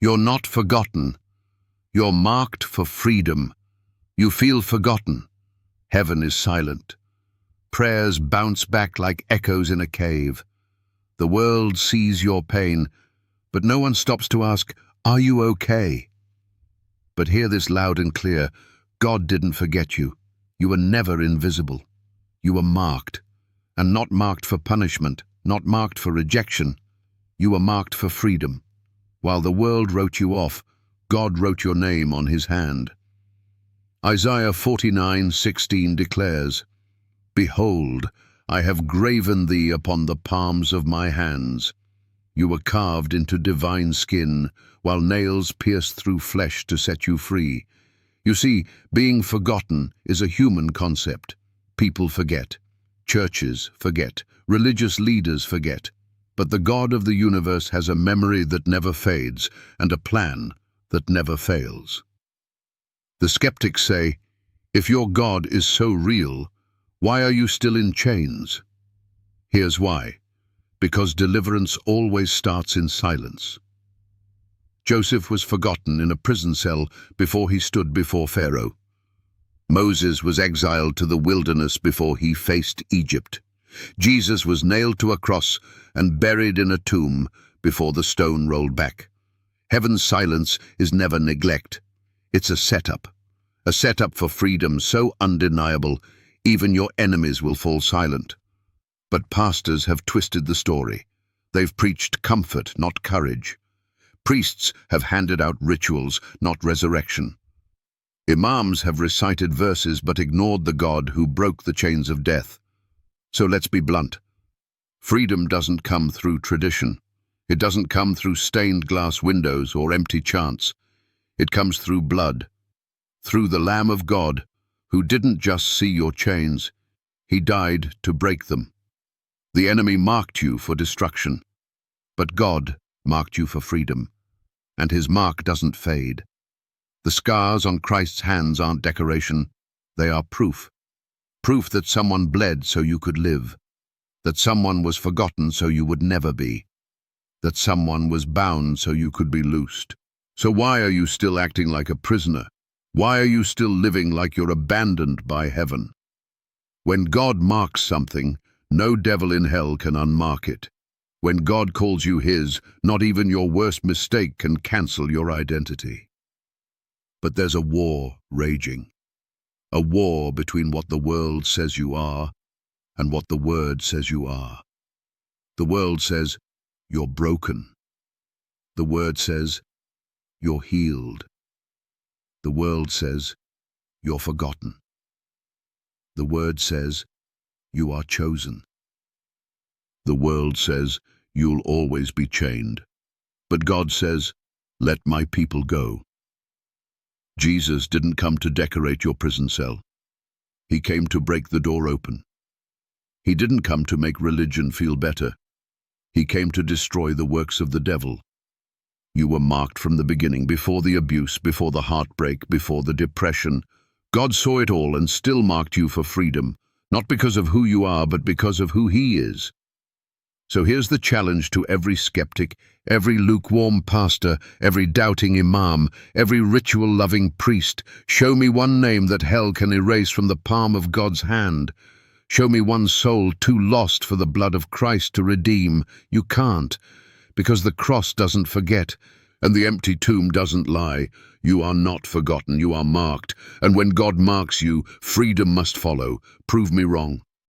You're not forgotten. You're marked for freedom. You feel forgotten. Heaven is silent. Prayers bounce back like echoes in a cave. The world sees your pain, but no one stops to ask, "Are you okay?" But hear this loud and clear: God didn't forget you. You were never invisible. You were marked, and not marked for punishment, not marked for rejection. You were marked for freedom. While the world wrote you off, God wrote your name on his hand. Isaiah 49:16 declares, "Behold, I have graven thee upon the palms of my hands. You were carved into divine skin, while nails pierced through flesh to set you free." You see, being forgotten is a human concept. People forget. Churches forget. Religious leaders forget. But the God of the universe has a memory that never fades and a plan that never fails. The skeptics say, if your God is so real, why are you still in chains? Here's why. Because deliverance always starts in silence. Joseph was forgotten in a prison cell before he stood before Pharaoh. Moses was exiled to the wilderness before he faced Egypt. Jesus was nailed to a cross and buried in a tomb before the stone rolled back. Heaven's silence is never neglect. It's a setup for freedom so undeniable, even your enemies will fall silent. But pastors have twisted the story. They've preached comfort, not courage. Priests have handed out rituals, not resurrection. Imams have recited verses but ignored the God who broke the chains of death. So let's be blunt. Freedom doesn't come through tradition. It doesn't come through stained glass windows or empty chants. It comes through blood, through the Lamb of God, who didn't just see your chains, he died to break them. The enemy marked you for destruction, but God marked you for freedom, and his mark doesn't fade. The scars on Christ's hands aren't decoration, they are proof. Proof that someone bled so you could live, that someone was forgotten so you would never be, that someone was bound so you could be loosed. So why are you still acting like a prisoner? Why are you still living like you're abandoned by heaven? When God marks something, no devil in hell can unmark it. When God calls you his, not even your worst mistake can cancel your identity. But there's a war raging. A war between what the world says you are and what the Word says you are. The world says, you're broken. The Word says, you're healed. The world says, you're forgotten. The Word says, you are chosen. The world says, you'll always be chained. But God says, let my people go. Jesus didn't come to decorate your prison cell. He came to break the door open. He didn't come to make religion feel better. He came to destroy the works of the devil. You were marked from the beginning, before the abuse, before the heartbreak, before the depression. God saw it all and still marked you for freedom, not because of who you are, but because of who he is. So here's the challenge to every skeptic, every lukewarm pastor, every doubting imam, every ritual-loving priest. Show me one name that hell can erase from the palm of God's hand. Show me one soul too lost for the blood of Christ to redeem. You can't, because the cross doesn't forget, and the empty tomb doesn't lie. You are not forgotten, you are marked, and when God marks you, freedom must follow. Prove me wrong.